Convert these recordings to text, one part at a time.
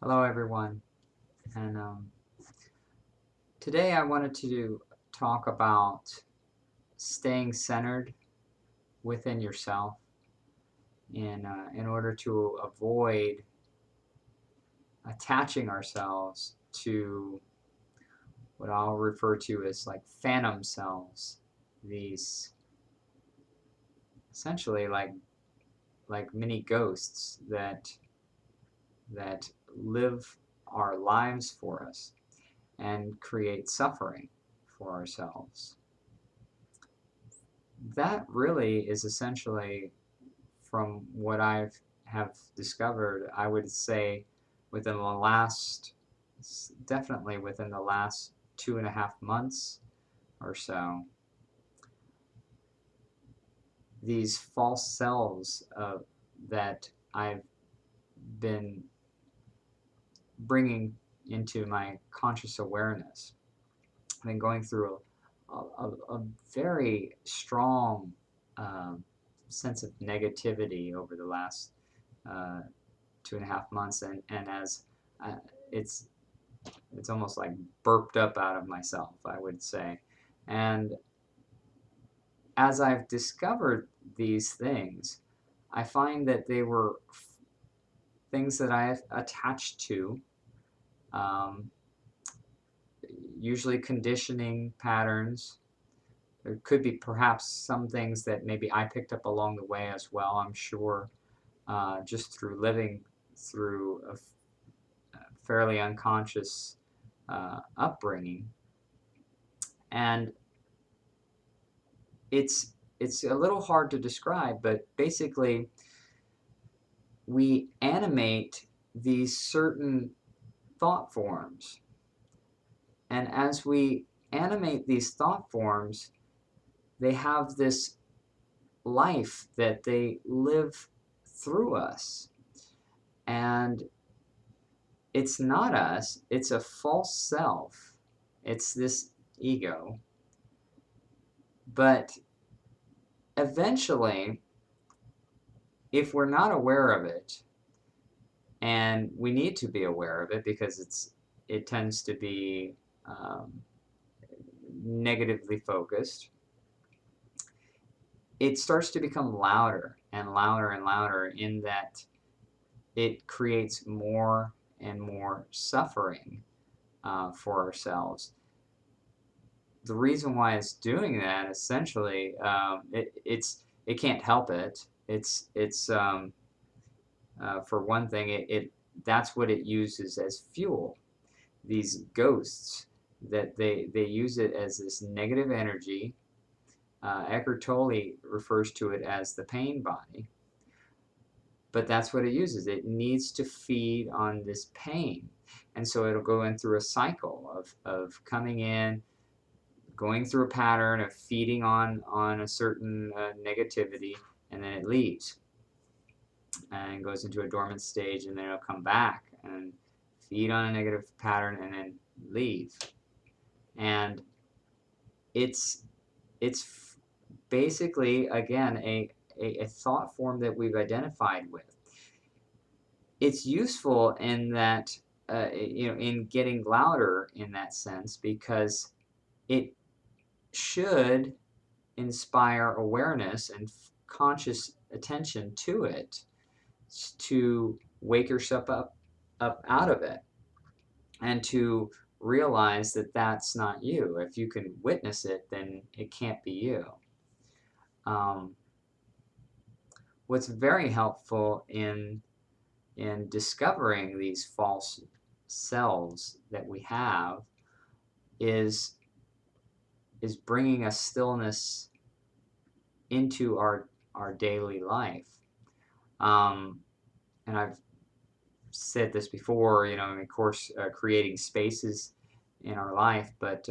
Hello, everyone. And today I wanted to talk about staying centered within yourself in order to avoid attaching ourselves to what I'll refer to as like phantom selves. These essentially like mini ghosts that live our lives for us and create suffering for ourselves. That really is essentially, from what I've have discovered, I would say within the last, definitely within the last 2.5 months or so, these false selves that I've been bringing into my conscious awareness. I've been going through a very strong sense of negativity over the last uh, 2.5 months, and as uh, it's it's almost like burped up out of myself, I would say. And as I've discovered these things, I find that they were things that I attached to, um, usually conditioning patterns. There could be perhaps some things that maybe I picked up along the way as well, I'm sure, just through living through a fairly unconscious upbringing. And it's a little hard to describe, but basically we animate these certain thought forms. And as we animate these thought forms, they have this life that they live through us. And it's not us, it's a false self. It's this ego. But eventually, if we're not aware of it, and we need to be aware of it because it tends to be um, negatively focused, it starts to become louder and louder and louder in that it creates more and more suffering for ourselves. The reason why it's doing that, essentially, it can't help it. It's for one thing, it that's what it uses as fuel. These ghosts, that they use it as this negative energy. Eckhart Tolle refers to it as the pain body, but that's what it uses. It needs to feed on this pain, and so it'll go in through a cycle of coming in, going through a pattern of feeding on a certain negativity, and then it leaves and goes into a dormant stage, and then it'll come back and feed on a negative pattern and then leave. And it's it's basically, again, a thought form that we've identified with. It's useful in that, in getting louder in that sense, because it should inspire awareness and conscious attention to it, to wake yourself up out of it, and to realize that that's not you. If you can witness it, then it can't be you. Um, what's very helpful in discovering these false selves that we have is bringing a stillness into our daily life. And I've said this before, of course, creating spaces in our life, but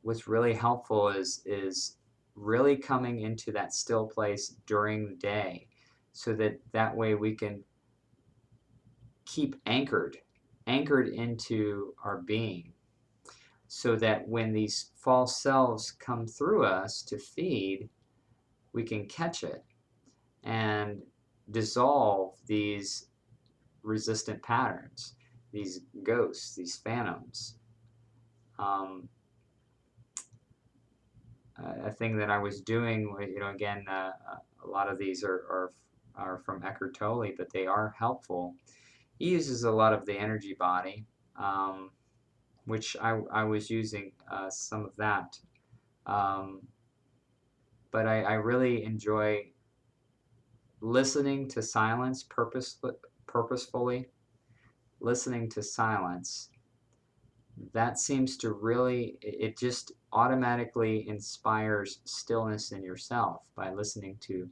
what's really helpful is really coming into that still place during the day, so that way we can keep anchored into our being, so that when these false selves come through us to feed, we can catch it and dissolve these resistant patterns, these ghosts, these phantoms. Um, a thing that I was doing, again, a lot of these are from Eckhart Tolle, but they are helpful. He uses a lot of the energy body, which I was using some of that. Um, but I really enjoy listening to silence purposefully, listening to silence. That seems to really, it just automatically inspires stillness in yourself by listening to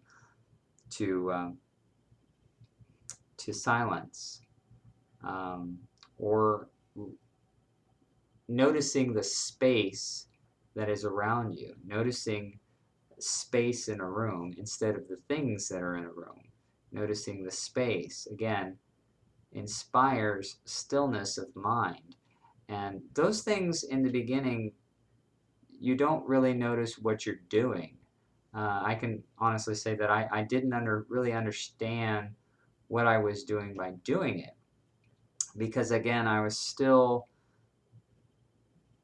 um, to silence, um, or noticing the space that is around you, noticing space in a room instead of the things that are in a room. Noticing the space, again, inspires stillness of mind. And those things in the beginning, you don't really notice what you're doing. I can honestly say that I didn't really understand what I was doing by doing it, because again, I was still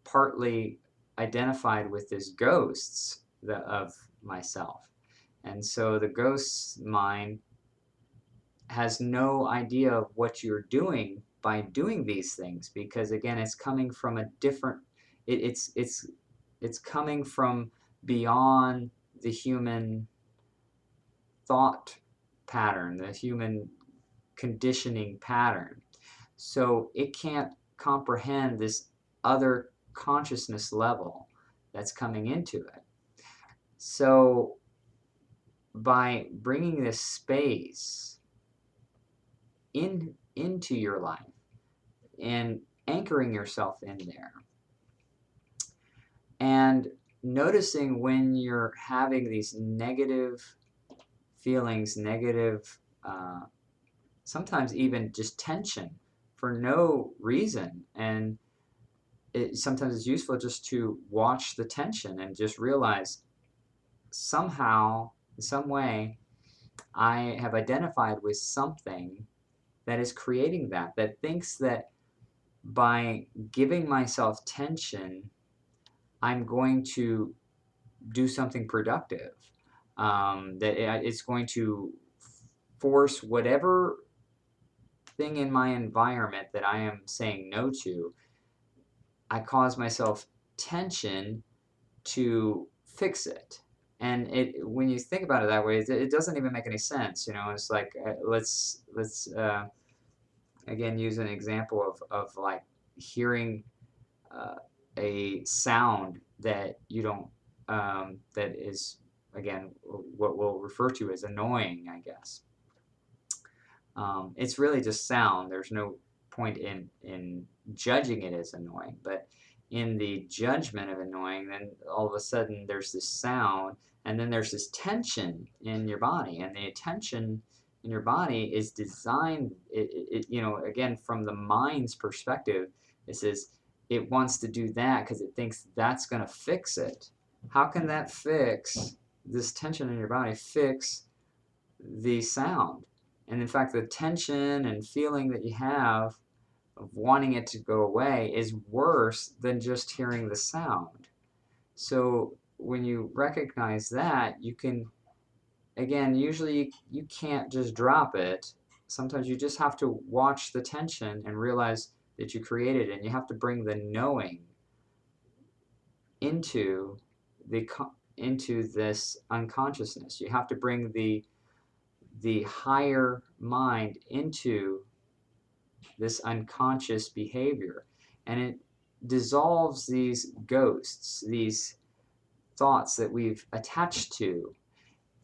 partly identified with these ghosts of myself. And so the ghost's mind has no idea of what you're doing by doing these things, because again, it's coming from a different, it's coming from beyond the human thought pattern, the human conditioning pattern. So it can't comprehend this other consciousness level that's coming into it. So by bringing this space into your life and anchoring yourself in there, and noticing when you're having these negative feelings, negative, sometimes even just tension for no reason. And sometimes it's useful just to watch the tension and just realize somehow, in some way, I have identified with something that is creating that thinks that by giving myself tension, I'm going to do something productive. That it's going to force whatever thing in my environment that I am saying no to. I cause myself tension to fix it. And when you think about it that way, it doesn't even make any sense. It's like, let's again use an example of like hearing uh, a sound that you don't, that is, again, what we'll refer to as annoying, I guess. It's really just sound. There's no point in judging it as annoying, but in the judgment of annoying, then all of a sudden there's this sound, and then there's this tension in your body, and the tension in your body is designed, again, from the mind's perspective, it says it wants to do that because it thinks that's going to fix it. How can that fix this tension in your body, fix the sound? And in fact, the tension and feeling that you have of wanting it to go away is worse than just hearing the sound. So when you recognize that, you can, again, usually you can't just drop it. Sometimes you just have to watch the tension and realize that you created it, and you have to bring the knowing into into this unconsciousness. You have to bring the higher mind into this unconscious behavior, and it dissolves these ghosts, these thoughts that we've attached to,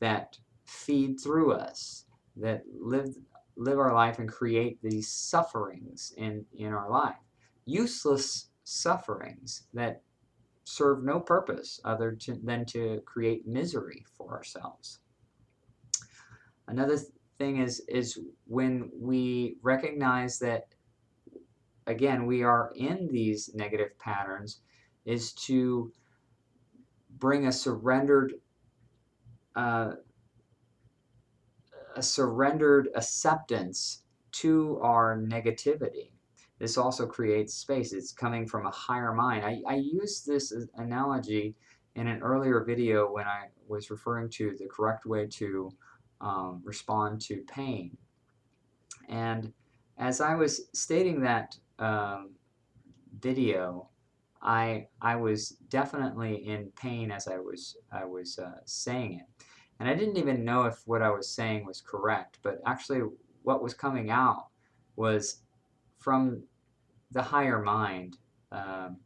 that feed through us, that live our life and create these sufferings in our life, useless sufferings that serve no purpose other than to create misery for ourselves. Another thing is when we recognize that, again, we are in these negative patterns, is to bring uh, a surrendered acceptance to our negativity. This also creates space. It's coming from a higher mind. I used this analogy in an earlier video when I was referring to the correct way to respond to pain. And as I was stating that video, I was definitely in pain as I was saying it, and I didn't even know if what I was saying was correct. But actually, what was coming out was from the higher mind, um,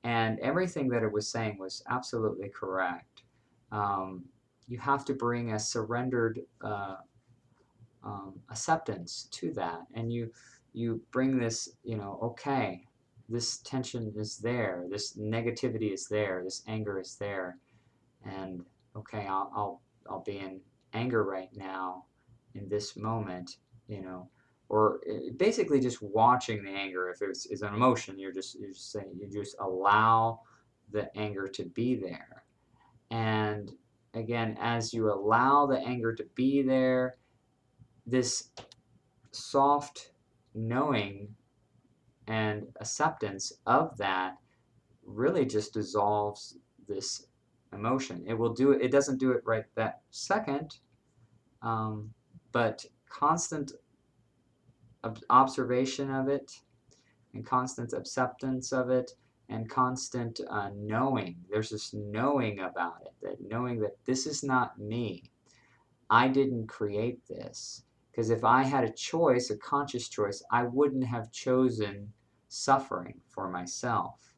and everything that it was saying was absolutely correct. Um, you have to bring a surrendered acceptance to that, and you bring this, okay, this tension is there, this negativity is there, this anger is there, and okay, I'll be in anger right now in this moment, or basically just watching the anger. If it's an emotion, you're just saying, you just allow the anger to be there. And again, as you allow the anger to be there, this soft knowing and acceptance of that really just dissolves this emotion. It doesn't do it right that second, but constant observation of it, and constant acceptance of it, and constant knowing. There's this knowing about it, that knowing that this is not me. I didn't create this. Because if I had a choice, a conscious choice, I wouldn't have chosen suffering for myself.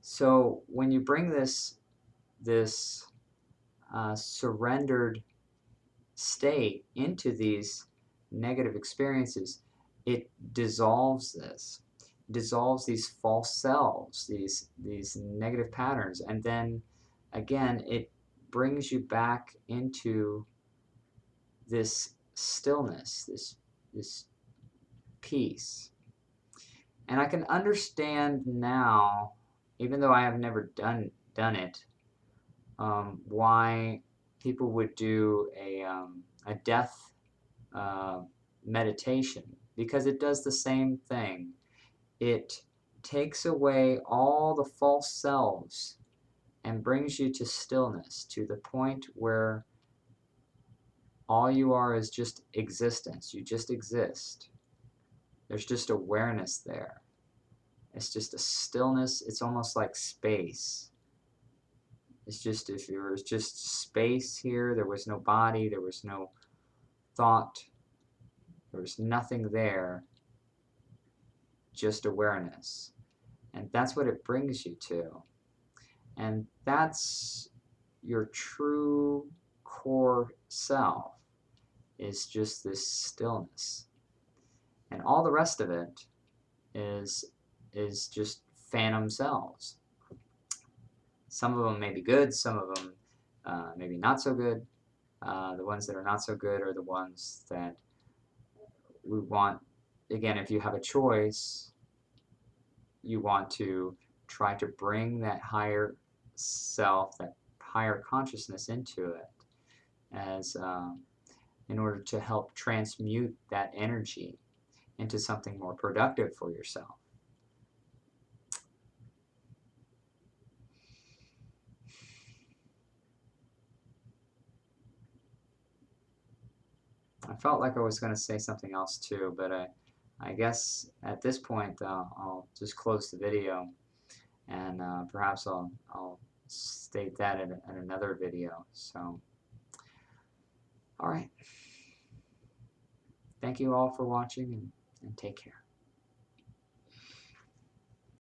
So when you bring this surrendered state into these negative experiences, it dissolves this, dissolves these false selves, these negative patterns, and then again it brings you back into this stillness, this peace. And I can understand now, even though I have never done it, why people would do a death meditation, because it does the same thing. It takes away all the false selves and brings you to stillness, to the point where all you are is just existence. You just exist. There's just awareness there. It's just a stillness. It's almost like space. It's just, if there was just space here, there was no body, there was no thought, there was nothing there, just awareness. And that's what it brings you to. And that's your true core self, is just this stillness. And all the rest of it is just phantom selves. Some of them may be good, some of them maybe not so good. The ones that are not so good are the ones that we want. Again, if you have a choice, you want to try to bring that higher self, that higher consciousness into it, as in order to help transmute that energy into something more productive for yourself. I felt like I was going to say something else too, but I guess at this point I'll just close the video, and perhaps I'll state that in another video. So, all right. Thank you all for watching, and take care.